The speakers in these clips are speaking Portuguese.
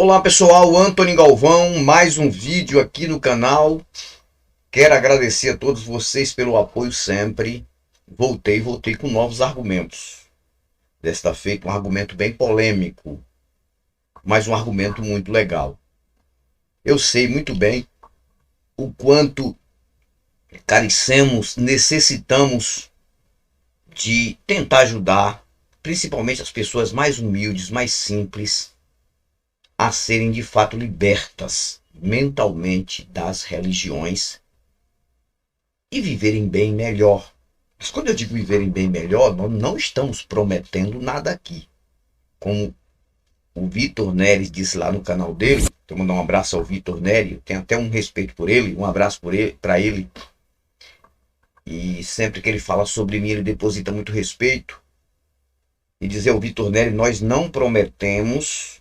Olá pessoal, Antônio Galvão, mais um vídeo aqui no canal. Quero agradecer a todos vocês pelo apoio sempre. Voltei com novos argumentos. Desta feita um argumento bem polêmico, mas um argumento muito legal. Eu sei muito bem o quanto carecemos, necessitamos de tentar ajudar, principalmente as pessoas mais humildes, mais simples, a serem de fato libertas mentalmente das religiões e viverem bem melhor. Mas quando eu digo viverem bem melhor, nós não estamos prometendo nada aqui. Como o Vitor Nery disse lá no canal dele, eu vou mandar um abraço ao Vitor Nery, tenho até um respeito por ele, um abraço para ele. E sempre que ele fala sobre mim, ele deposita muito respeito. E dizer ao Vitor Nery, nós não prometemos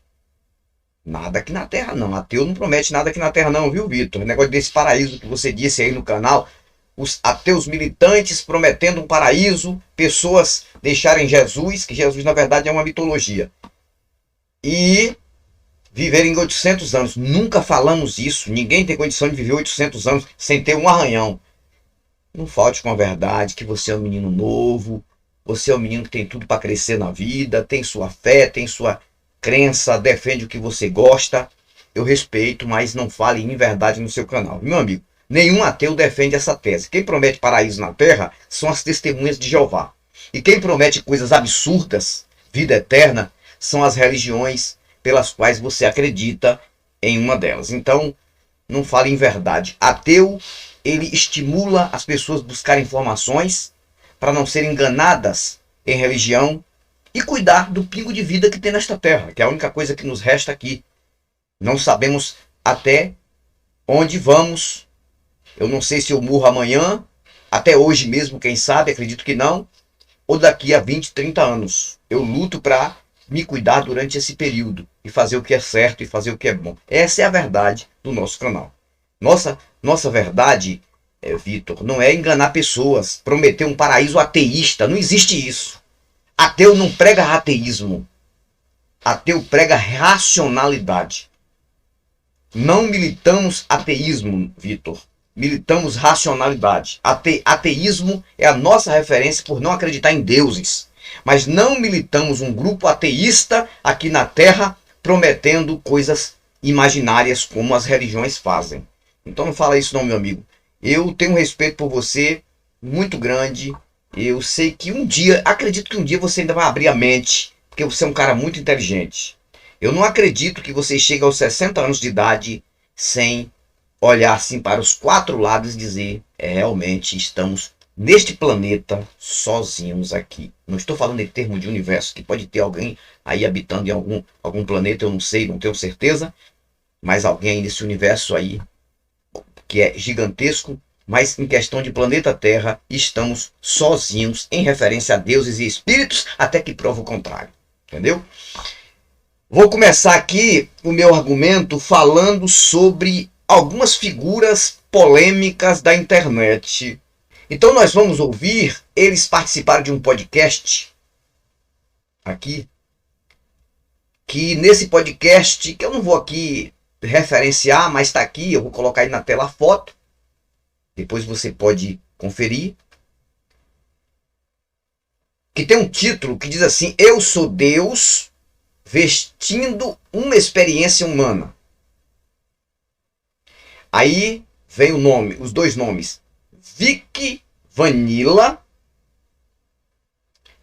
nada aqui na Terra não. Ateu não promete nada aqui na Terra não, viu, Vitor? O negócio desse paraíso que você disse aí no canal, os ateus militantes prometendo um paraíso, pessoas deixarem Jesus, que Jesus na verdade é uma mitologia, e viverem 800 anos. Nunca falamos isso. Ninguém tem condição de viver 800 anos sem ter um arranhão. Não falte com a verdade que você é um menino novo, você é um menino que tem tudo para crescer na vida, tem sua fé, tem sua crença, defende o que você gosta. Eu respeito, mas não fale em verdade no seu canal. Meu amigo, nenhum ateu defende essa tese. Quem promete paraíso na terra são as testemunhas de Jeová. E quem promete coisas absurdas, vida eterna, são as religiões pelas quais você acredita em uma delas. Então, não fale em verdade. Ateu, ele estimula as pessoas a buscarem informações para não serem enganadas em religião e cuidar do pingo de vida que tem nesta terra, que é a única coisa que nos resta aqui. Não sabemos até onde vamos. Eu não sei se eu morro amanhã, até hoje mesmo, quem sabe, acredito que não, ou daqui a 20, 30 anos. Eu luto para me cuidar durante esse período e fazer o que é certo e fazer o que é bom. Essa é a verdade do nosso canal. Nossa verdade, Vitor, não é enganar pessoas, prometer um paraíso ateísta. Não existe isso. Ateu não prega ateísmo. Ateu prega racionalidade. Não militamos ateísmo, Vitor. Militamos racionalidade. Ateísmo é a nossa referência por não acreditar em deuses. Mas não militamos um grupo ateísta aqui na Terra prometendo coisas imaginárias como as religiões fazem. Então não fala isso não, meu amigo. Eu tenho um respeito por você muito grande. Eu sei que um dia, acredito que um dia você ainda vai abrir a mente, porque você é um cara muito inteligente. Eu não acredito que você chegue aos 60 anos de idade sem olhar assim para os quatro lados e dizer, realmente estamos neste planeta sozinhos aqui. Não estou falando em termos de universo, que pode ter alguém aí habitando em algum planeta, eu não sei, não tenho certeza, mas alguém aí nesse universo aí, que é gigantesco, mas em questão de planeta Terra, estamos sozinhos em referência a deuses e espíritos, até que prova o contrário. Entendeu? Vou começar aqui o meu argumento falando sobre algumas figuras polêmicas da internet. Então nós vamos ouvir, eles participaram de um podcast aqui, que nesse podcast, que eu não vou aqui referenciar, mas está aqui, eu vou colocar aí na tela a foto, depois você pode conferir, que tem um título que diz assim, Eu sou Deus vestindo uma experiência humana. Aí vem o nome, os dois nomes, Vic Vanilla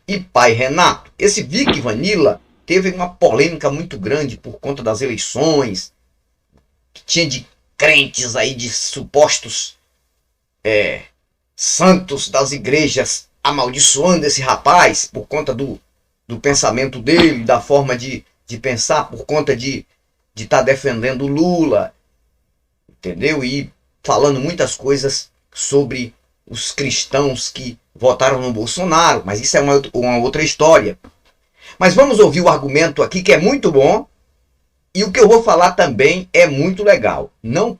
e Pai Renato. Esse Vic Vanilla teve uma polêmica muito grande por conta das eleições, que tinha de crentes aí, de supostos santos das igrejas amaldiçoando esse rapaz por conta do pensamento dele, da forma de pensar, por conta de estar defendendo Lula, entendeu? E falando muitas coisas sobre os cristãos que votaram no Bolsonaro, mas isso é uma outra história. Mas vamos ouvir o argumento aqui, que é muito bom, e o que eu vou falar também é muito legal. Não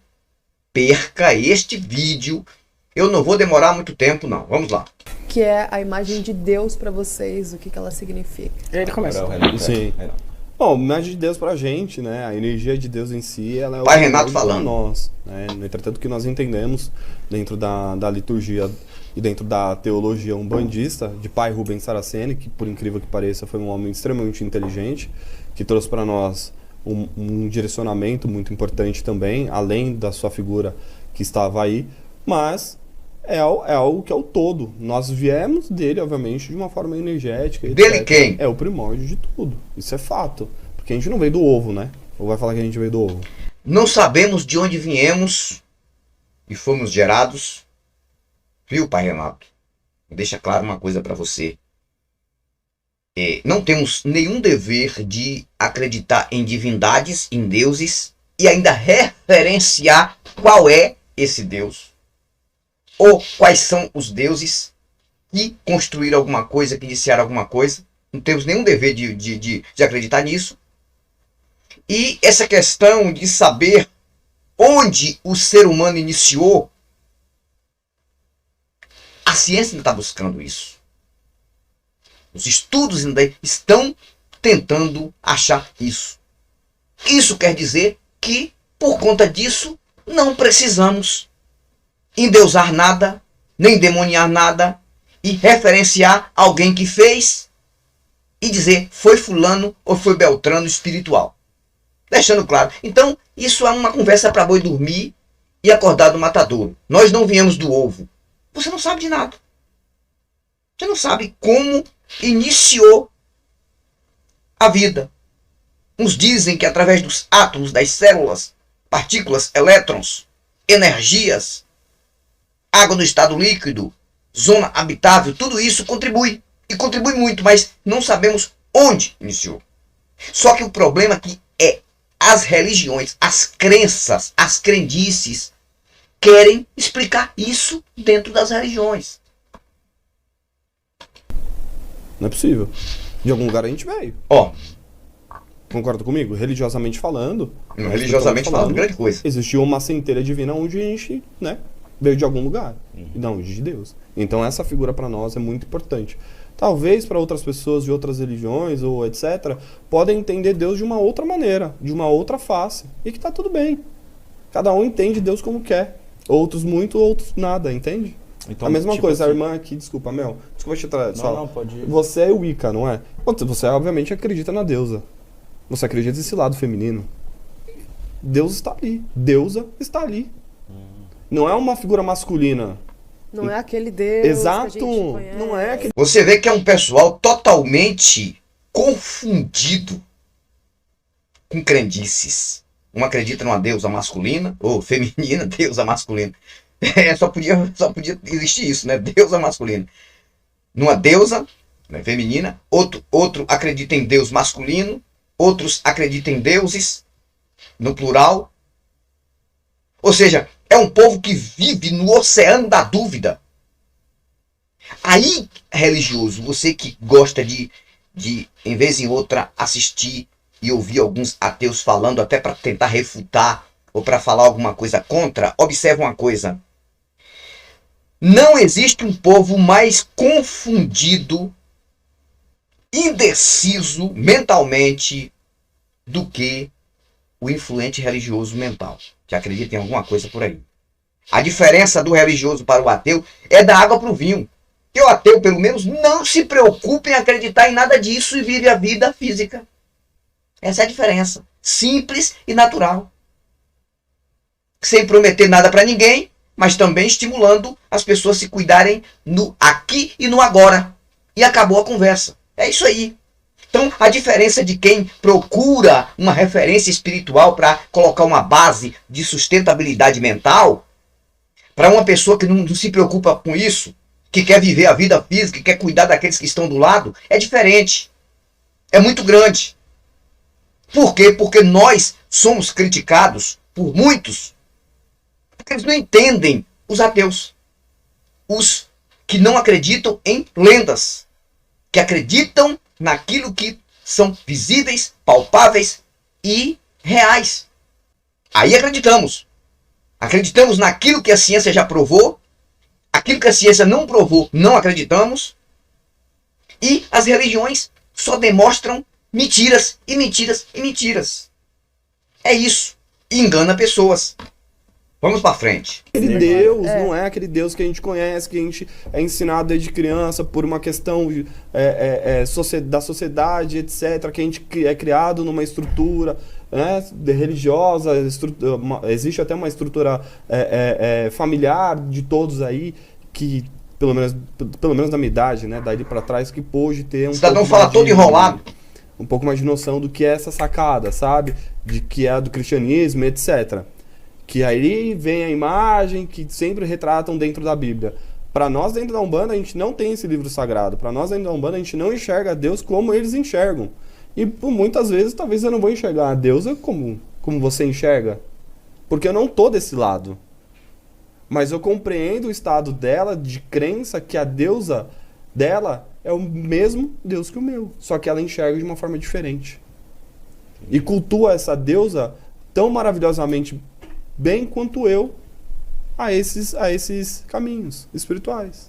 perca este vídeo, eu não vou demorar muito tempo não, vamos lá. Que é a imagem de Deus para vocês, o que ela significa. Ele começa. Sim. Bom, a imagem de Deus pra gente, né? A energia de Deus em si, ela é o Pai Renato primórdio para falando. nós, né? No entretanto, que nós entendemos dentro da liturgia e dentro da teologia umbandista de Pai Rubens Saraceni, que por incrível que pareça foi um homem extremamente inteligente, que trouxe para nós um direcionamento muito importante também, além da sua figura que estava aí, mas é algo que é o todo. Nós viemos dele, obviamente, de uma forma energética, Dele etc. quem? É o primórdio de tudo. Isso é fato. Porque a gente não veio do ovo, né? Ou vai falar que a gente veio do ovo? Não sabemos de onde viemos e fomos gerados. Viu, Pai Renato? Deixa claro uma coisa para você. Não temos nenhum dever de acreditar em divindades, em deuses, e ainda referenciar qual é esse Deus. Ou quais são os deuses que construíram alguma coisa, que iniciaram alguma coisa. Não temos nenhum dever de acreditar nisso. E essa questão de saber onde o ser humano iniciou, a ciência ainda está buscando isso. Os estudos ainda estão tentando achar isso. Isso quer dizer que, por conta disso, não precisamos endeusar nada, nem demoniar nada, e referenciar alguém que fez e dizer foi fulano ou foi Beltrano espiritual. Deixando claro. Então, isso é uma conversa para boi dormir e acordar do matadouro. Nós não viemos do ovo. Você não sabe de nada. Você não sabe como iniciou a vida. Uns dizem que através dos átomos, das células, partículas, elétrons, energias, água no estado líquido, zona habitável, tudo isso contribui. E contribui muito, mas não sabemos onde iniciou. Só que o problema aqui é as religiões, as crenças, as crendices querem explicar isso dentro das religiões. Não é possível. De algum lugar a gente veio. Ó, Concorda comigo? Religiosamente falando, né, religiosamente falando, grande coisa. existiu uma centelha divina onde a gente, né, veio de algum lugar. E não, de Deus. Então essa figura para nós é muito importante. Talvez para outras pessoas de outras religiões ou etc, podem entender Deus de uma outra maneira, de uma outra face. E que tá tudo bem. Cada um entende Deus como quer. Outros muito, outros nada, entende? Então, a mesma tipo coisa, assim, a irmã aqui, desculpa, Mel. Desculpa te trazer. Não, pode ir. Você é Wicca, não é? Você obviamente acredita na deusa. Você acredita nesse lado feminino. Deus está ali. Deusa está ali. Não é uma figura masculina. Não é aquele Deus Exato. que a gente conhece. Não é aquele... Você vê que é um pessoal totalmente confundido com crendices. Um acredita numa deusa masculina, ou feminina, deusa masculina. Só podia existir isso, né? Deusa masculina. Numa deusa, né, feminina, outro acredita em Deus masculino, outros acreditam em deuses, no plural. Ou seja, é um povo que vive no oceano da dúvida. Aí, religioso, você que gosta de em vez em outra, assistir e ouvir alguns ateus falando, até para tentar refutar ou para falar alguma coisa contra, observa uma coisa. Não existe um povo mais confundido, indeciso mentalmente do que o influente religioso mental, que acredita em alguma coisa por aí. A diferença do religioso para o ateu é da água para o vinho. Que o ateu, pelo menos, não se preocupa em acreditar em nada disso e vive a vida física. Essa é a diferença. Simples e natural. Sem prometer nada para ninguém, mas também estimulando as pessoas a se cuidarem no aqui e no agora. E acabou a conversa. É isso aí. Então, a diferença de quem procura uma referência espiritual para colocar uma base de sustentabilidade mental, para uma pessoa que não se preocupa com isso, que quer viver a vida física, que quer cuidar daqueles que estão do lado, é diferente. É muito grande. Por quê? Porque nós somos criticados por muitos, porque eles não entendem os ateus. Os que não acreditam em lendas, que acreditam naquilo que são visíveis, palpáveis e reais. Aí acreditamos. Acreditamos naquilo que a ciência já provou, aquilo que a ciência não provou, não acreditamos. E as religiões só demonstram mentiras e mentiras e mentiras. É isso. E engana pessoas. Vamos para frente. Aquele Deus não é aquele Deus que a gente conhece, que a gente é ensinado desde criança por uma questão da sociedade, etc., que a gente é criado numa estrutura, né, religiosa, existe até uma estrutura familiar de todos aí, que pelo menos na minha idade, né, daí para trás, que pôde ter Cidadão fala todo enrolado. Um pouco mais de noção do que é essa sacada, sabe? De que é do cristianismo, etc., que aí vem a imagem que sempre retratam dentro da Bíblia. Para nós, dentro da Umbanda, a gente não tem esse livro sagrado. Para nós, dentro da Umbanda, a gente não enxerga Deus como eles enxergam. E por muitas vezes, talvez eu não vou enxergar a deusa como você enxerga. Porque eu não tô desse lado. Mas eu compreendo o estado dela de crença que a deusa dela é o mesmo Deus que o meu. Só que ela enxerga de uma forma diferente. E cultua essa deusa tão maravilhosamente bem quanto eu a esses caminhos espirituais.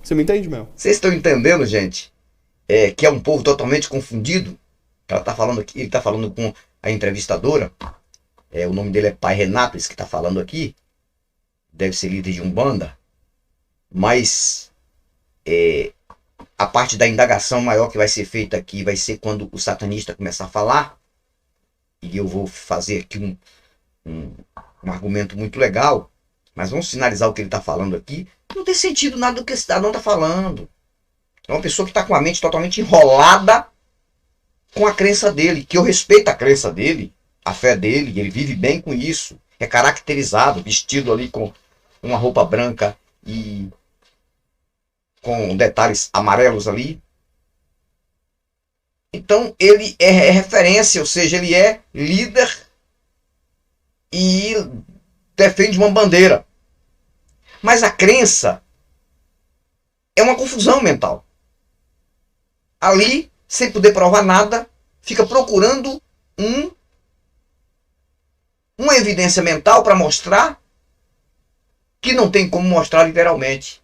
Você me entende, Mel? Vocês estão entendendo, gente? Que é um povo totalmente confundido. Ela tá falando aqui, ele está falando com a entrevistadora. O nome dele é Pai Renato, esse que está falando aqui. Deve ser líder de Umbanda. Mas a parte da indagação maior que vai ser feita aqui vai ser quando o satanista começar a falar. E eu vou fazer aqui um argumento muito legal, mas vamos finalizar o que ele está falando aqui. Não tem sentido nada do que esse cidadão está falando. É uma pessoa que está com a mente totalmente enrolada com a crença dele, que eu respeito a crença dele, a fé dele, ele vive bem com isso, é caracterizado, vestido ali com uma roupa branca e com detalhes amarelos ali. Então ele é referência, ou seja, ele é líder e defende uma bandeira. Mas a crença é uma confusão mental. Ali, sem poder provar nada, fica procurando uma evidência mental para mostrar que não tem como mostrar literalmente.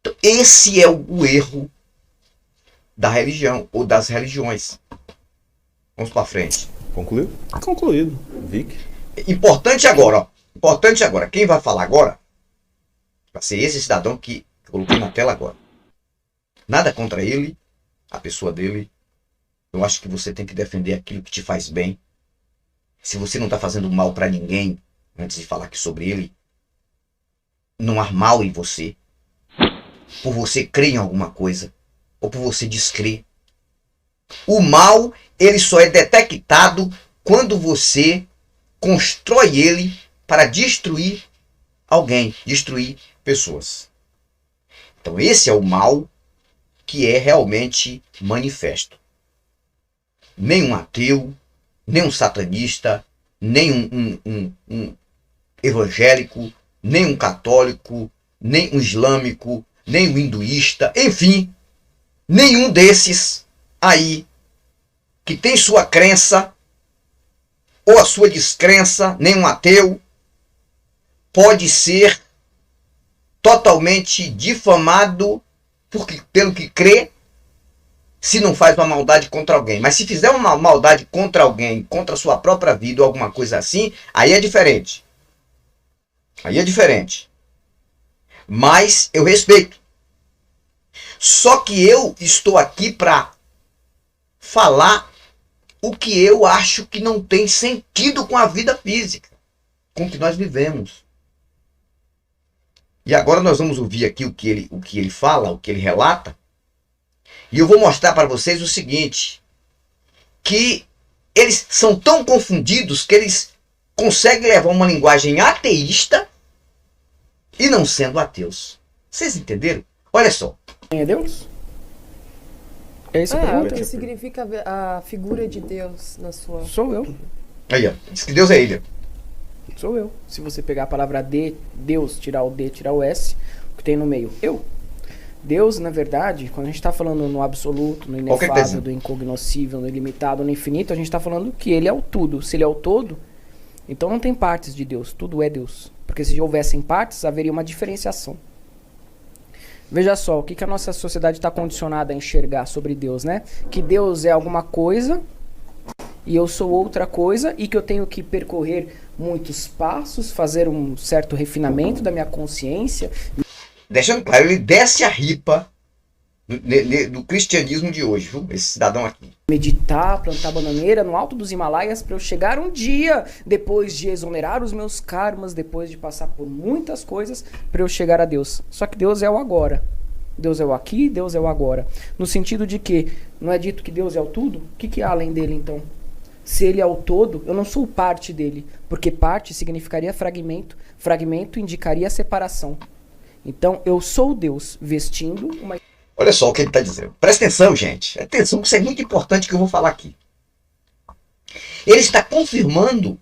Então, esse é o erro da religião ou das religiões. Vamos para frente. Concluiu? Concluído. Vic. Importante agora, ó. Importante agora. Quem vai falar agora vai ser esse cidadão que eu coloquei na tela agora. Nada contra ele, a pessoa dele. Eu acho que você tem que defender aquilo que te faz bem. Se você não está fazendo mal para ninguém, antes de falar aqui sobre ele, não há mal em você. Por você crer em alguma coisa, ou por você descrer. O mal, ele só é detectado quando você constrói ele para destruir alguém, destruir pessoas. Então esse é o mal que é realmente manifesto. Nem um ateu, nem um satanista, nem um evangélico, nem um católico, nem um islâmico, nem um hinduísta, enfim, nenhum desses aí que tem sua crença ou a sua descrença, nem um ateu, pode ser totalmente difamado pelo que crê, se não faz uma maldade contra alguém. Mas se fizer uma maldade contra alguém, contra a sua própria vida ou alguma coisa assim, aí é diferente. Aí é diferente. Mas eu respeito. Só que eu estou aqui para falar o que eu acho que não tem sentido com a vida física, com o que nós vivemos. E agora nós vamos ouvir aqui o que ele fala, o que ele relata. E eu vou mostrar para vocês o seguinte, que eles são tão confundidos que eles conseguem levar uma linguagem ateísta e não sendo ateus. Vocês entenderam? Olha só. Quem é Deus? É isso o que significa a figura de Deus na sua... Sou eu. Aí, ó. Diz que Deus é ele. Sou eu. Se você pegar a palavra Deus, tirar o D, tirar o S, o que tem no meio? Eu. Deus, na verdade, quando a gente está falando no absoluto, no inefável, do incognoscível, no ilimitado, no infinito, a gente está falando que ele é o tudo. Se ele é o todo, então não tem partes de Deus. Tudo é Deus. Porque se houvessem partes, haveria uma diferenciação. Veja só, o que a nossa sociedade está condicionada a enxergar sobre Deus, né? Que Deus é alguma coisa e eu sou outra coisa e que eu tenho que percorrer muitos passos, fazer um certo refinamento da minha consciência. Deixando claro, ele desce a ripa do cristianismo de hoje, viu? Esse cidadão aqui. Meditar, plantar bananeira no alto dos Himalaias para eu chegar um dia, depois de exonerar os meus karmas, depois de passar por muitas coisas, para eu chegar a Deus. Só que Deus é o agora. Deus é o aqui, Deus é o agora. No sentido de que não é dito que Deus é o tudo? O que há além dele então? Se ele é o todo, eu não sou parte dele, porque parte significaria fragmento, fragmento indicaria separação. Então eu sou Deus vestindo uma... Olha só o que ele está dizendo. Presta atenção, gente. Atenção, isso é muito importante que eu vou falar aqui. Ele está confirmando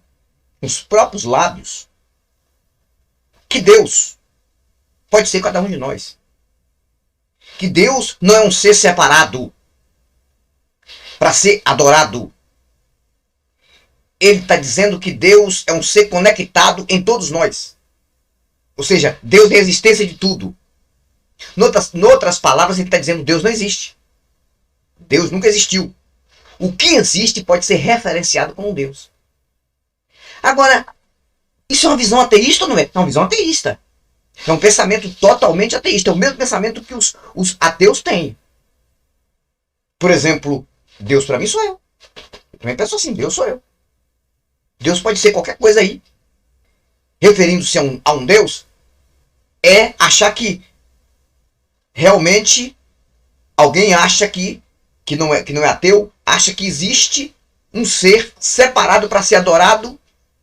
nos próprios lábios que Deus pode ser cada um de nós. Que Deus não é um ser separado para ser adorado. Ele está dizendo que Deus é um ser conectado em todos nós. Ou seja, Deus é a existência de tudo. Noutras palavras, ele está dizendo que Deus não existe. Deus nunca existiu. O que existe pode ser referenciado como Deus. Agora, isso é uma visão ateísta ou não é? É uma visão ateísta. É um pensamento totalmente ateísta. É o mesmo pensamento que os ateus têm. Por exemplo, Deus para mim sou eu. Eu também penso assim, Deus sou eu. Deus pode ser qualquer coisa aí. Referindo-se a um Deus, é achar que realmente alguém acha que não é ateu, acha que existe um ser separado para ser adorado,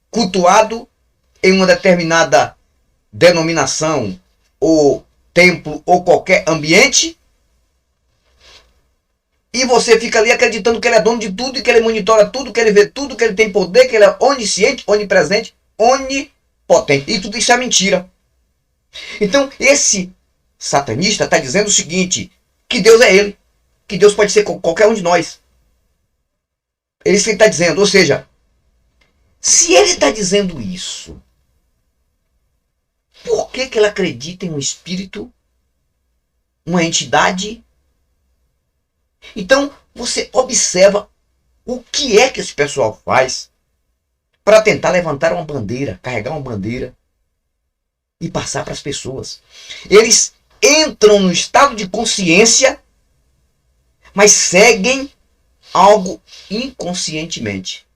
cultuado em uma determinada denominação ou templo ou qualquer ambiente, e você fica ali acreditando que ele é dono de tudo e que ele monitora tudo, que ele vê tudo, que ele tem poder, que ele é onisciente, onipresente, onipotente. E tudo isso é mentira. Então esse satanista está dizendo o seguinte, que Deus é ele, que Deus pode ser qualquer um de nós. É isso que ele está dizendo. Ou seja, se ele está dizendo isso, por que ele acredita em um espírito, uma entidade? Então você observa o que é que esse pessoal faz para tentar levantar uma bandeira, carregar uma bandeira e passar para as pessoas. Eles entram no estado de consciência, mas seguem algo inconscientemente.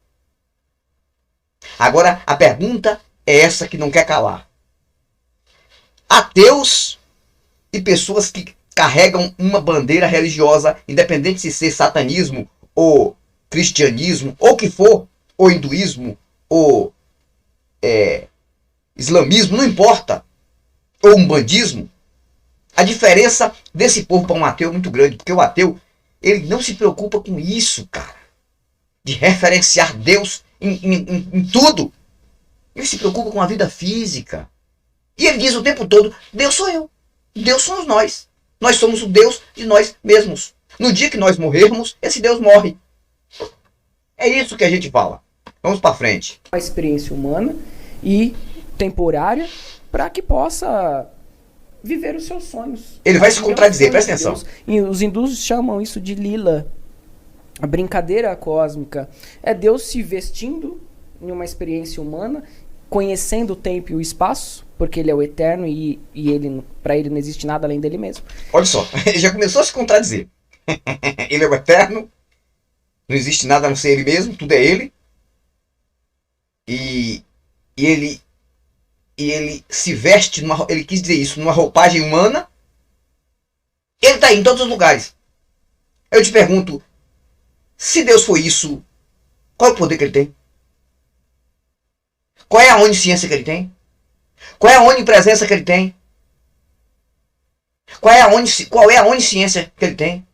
Agora, a pergunta é essa que não quer calar. Ateus e pessoas que carregam uma bandeira religiosa, independente de ser satanismo ou cristianismo, ou o que for, ou hinduísmo, ou islamismo, não importa, ou umbandismo, a diferença desse povo para um ateu é muito grande, porque o ateu, ele não se preocupa com isso, cara, de referenciar Deus em tudo. Ele se preocupa com a vida física. E ele diz o tempo todo, Deus sou eu, Deus somos nós. Nós somos o Deus de nós mesmos. No dia que nós morrermos, esse Deus morre. É isso que a gente fala. Vamos para frente. Uma experiência humana e temporária para que possa viver os seus sonhos. Ele vai se contradizer, presta atenção. E os hindus chamam isso de lila. A brincadeira cósmica é Deus se vestindo em uma experiência humana, conhecendo o tempo e o espaço, porque ele é o eterno e ele, para ele não existe nada além dele mesmo. Olha só, ele já começou a se contradizer. Ele é o eterno, não existe nada a não ser ele mesmo, tudo é ele. E ele se veste, ele quis dizer isso, numa roupagem humana. Ele está em todos os lugares. Eu te pergunto, se Deus foi isso, qual é o poder que ele tem? Qual é a onisciência que ele tem? Qual é a onipresença que ele tem? Qual é a onisciência que ele tem?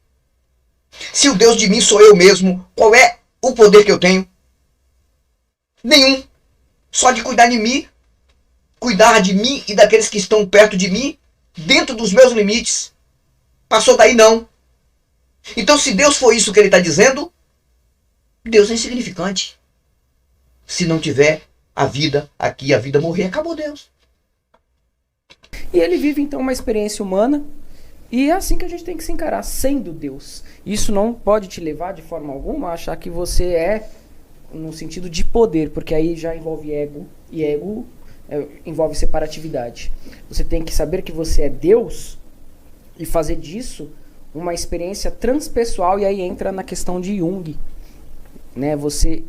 Se o Deus de mim sou eu mesmo, qual é o poder que eu tenho? Nenhum. Só de cuidar de mim e daqueles que estão perto de mim, dentro dos meus limites. Passou daí não. Então se Deus for isso que ele está dizendo, Deus é insignificante. Se não tiver a vida aqui, a vida morrer, acabou Deus. E ele vive então uma experiência humana E é assim que a gente tem que se encarar, sendo Deus. Isso não pode te levar de forma alguma a achar que você é no sentido de poder, porque aí já envolve ego, e ego envolve separatividade. Você tem que saber que você é Deus e fazer disso uma experiência transpessoal, e aí entra na questão de Jung, né? Você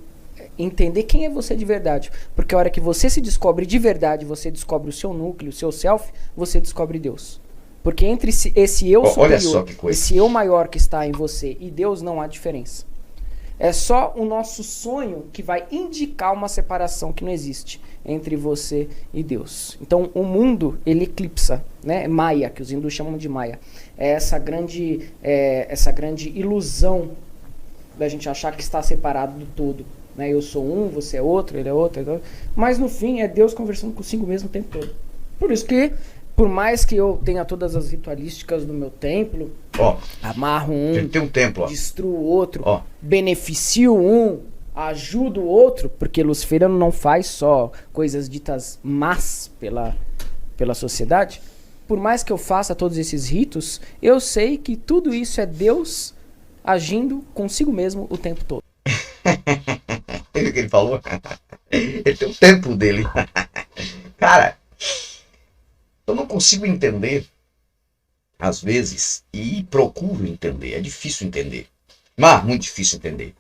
entender quem é você de verdade, porque a hora que você se descobre de verdade, você descobre o seu núcleo, o seu self, você descobre Deus. Porque entre esse eu superior, esse eu maior que está em você e Deus, não há diferença. É só o nosso sonho que vai indicar uma separação que não existe entre você e Deus. Então o mundo, ele eclipsa, né? Maya, que os hindus chamam de Maya. É essa grande ilusão da gente achar que está separado do todo. Né? Eu sou um, você é outro, ele é outro. Mas no fim é Deus conversando consigo mesmo o tempo todo. Por isso que, por mais que eu tenha todas as ritualísticas do meu templo, amarro um, tem um templo, destruo o outro, beneficio um, ajudo o outro, porque luciferiano não faz só coisas ditas más pela sociedade. Por mais que eu faça todos esses ritos, eu sei que tudo isso é Deus agindo consigo mesmo o tempo todo. Ele que ele falou? Ele tem o tempo dele. Cara, eu não consigo entender, às vezes, e procuro entender. É difícil entender. Mas muito difícil entender.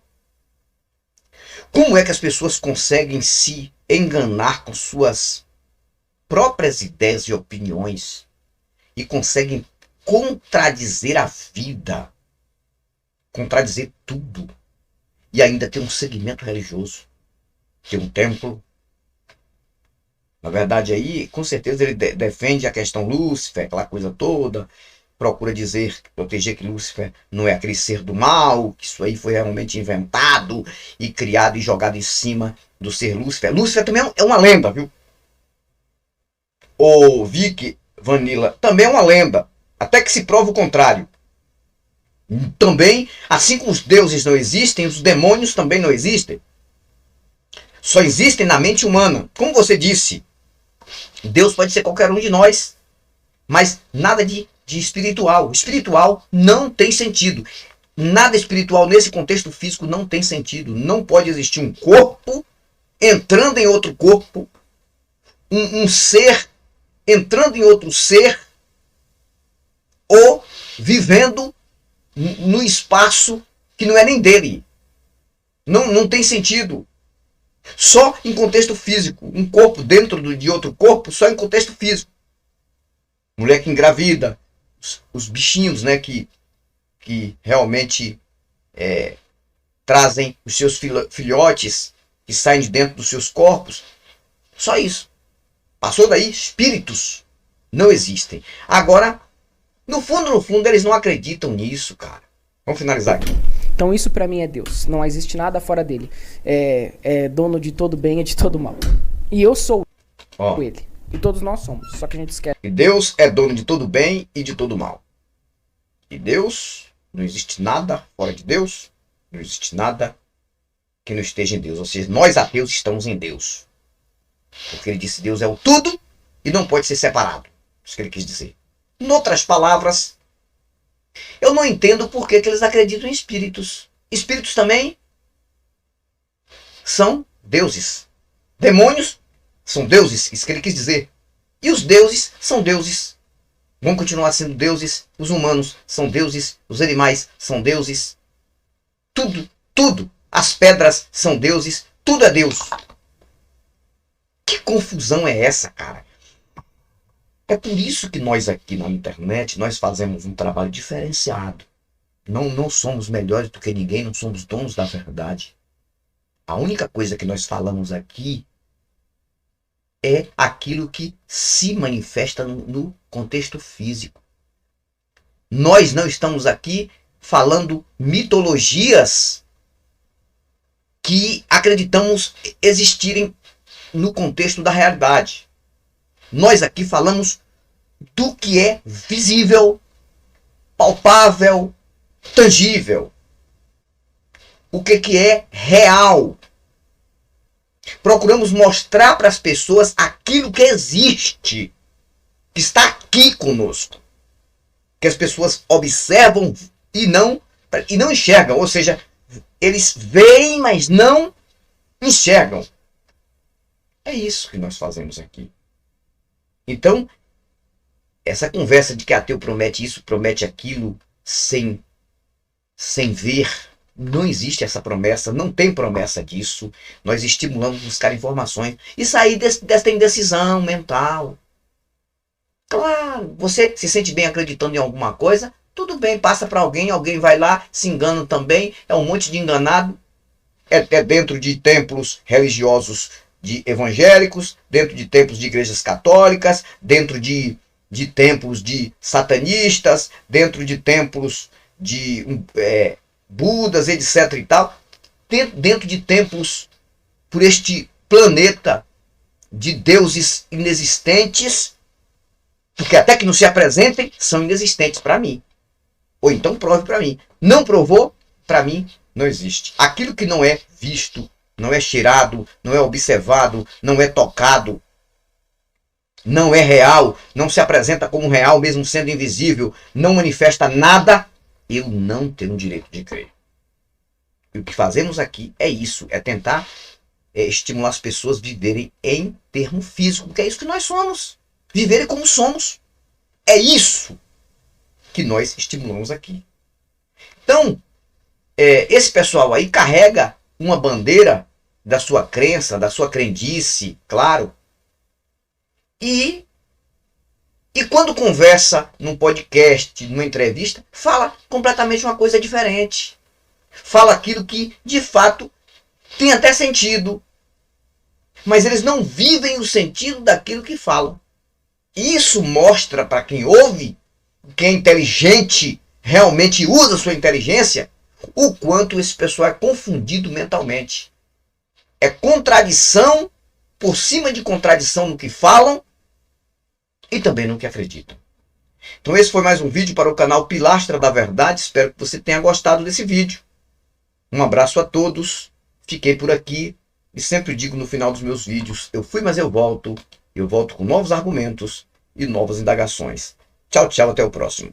Como é que as pessoas conseguem se enganar com suas próprias ideias e opiniões e conseguem contradizer a vida, contradizer tudo, e ainda ter um segmento religioso, ter um templo? Na verdade aí, com certeza ele defende a questão Lúcifer, aquela coisa toda, procura proteger que Lúcifer não é aquele ser do mal, que isso aí foi realmente inventado e criado e jogado em cima do ser Lúcifer. Lúcifer também é uma lenda, viu? O Vic Vanilla também é uma lenda, até que se prova o contrário. Também, assim como os deuses não existem, os demônios também não existem. Só existem na mente humana. Como você disse, Deus pode ser qualquer um de nós, mas nada de espiritual. Espiritual não tem sentido. Nada espiritual nesse contexto físico não tem sentido. Não pode existir um corpo entrando em outro corpo, um ser entrando em outro ser, ou vivendo no espaço que não é nem dele. Não tem sentido. Só em contexto físico. Um corpo dentro de outro corpo, só em contexto físico. Mulher que engravida, os bichinhos, né, que realmente trazem os seus filhotes que saem de dentro dos seus corpos. Só isso. Passou daí, espíritos não existem. Agora, no fundo, eles não acreditam nisso, cara. Vamos finalizar aqui. Então isso pra mim é Deus. Não existe nada fora dele. É dono de todo bem e de todo mal. E eu sou ele. E todos nós somos. Só que a gente esquece. E Deus é dono de todo bem e de todo mal. E Deus, não existe nada fora de Deus. Não existe nada que não esteja em Deus. Ou seja, nós ateus estamos em Deus. Porque ele disse Deus é o tudo e não pode ser separado. Isso que ele quis dizer. Em outras palavras, eu não entendo por que eles acreditam em espíritos. Espíritos também são deuses. Demônios são deuses, isso que ele quis dizer. E os deuses são deuses. Vão continuar sendo deuses. Os humanos são deuses. Os animais são deuses. Tudo. As pedras são deuses. Tudo é Deus. Que confusão é essa, cara? É por isso que nós aqui na internet, nós fazemos um trabalho diferenciado. Não somos melhores do que ninguém, não somos donos da verdade. A única coisa que nós falamos aqui é aquilo que se manifesta no contexto físico. Nós não estamos aqui falando mitologias que acreditamos existirem no contexto da realidade. Nós aqui falamos do que é visível, palpável, tangível. O que é real. Procuramos mostrar para as pessoas aquilo que existe, que está aqui conosco. que as pessoas observam e não enxergam. Ou seja, eles veem, mas não enxergam. É isso que nós fazemos aqui. Então, essa conversa de que ateu promete isso, promete aquilo, sem ver, não existe essa promessa, não tem promessa disso. Nós estimulamos buscar informações e sair dessa indecisão mental. Claro, você se sente bem acreditando em alguma coisa, tudo bem, passa para alguém, alguém vai lá, se engana também, é um monte de enganado. É dentro de templos religiosos de evangélicos, dentro de templos de igrejas católicas, dentro de templos de satanistas, dentro de templos de Budas, etc. e tal, dentro de templos por este planeta de deuses inexistentes, porque até que não se apresentem, são inexistentes para mim. Ou então prove para mim. Não provou, para mim não existe. Aquilo que não é visto, não é cheirado, não é observado, não é tocado, não é real, não se apresenta como real, mesmo sendo invisível, não manifesta nada, eu não tenho o direito de crer. E o que fazemos aqui é isso, é tentar estimular as pessoas a viverem em termo físico, porque é isso que nós somos. Viverem como somos. É isso que nós estimulamos aqui. Então, esse pessoal aí carrega uma bandeira da sua crença, da sua crendice, claro. E quando conversa num podcast, numa entrevista, fala completamente uma coisa diferente. Fala aquilo que, de fato, tem até sentido. Mas eles não vivem o sentido daquilo que falam. Isso mostra para quem ouve, quem é inteligente, realmente usa sua inteligência, o quanto esse pessoal é confundido mentalmente. É contradição por cima de contradição no que falam e também no que acreditam. Então esse foi mais um vídeo para o canal Pilastra da Verdade. Espero que você tenha gostado desse vídeo. Um abraço a todos. Fiquei por aqui e sempre digo no final dos meus vídeos, eu fui, mas eu volto. Eu volto com novos argumentos e novas indagações. Tchau, tchau, até o próximo.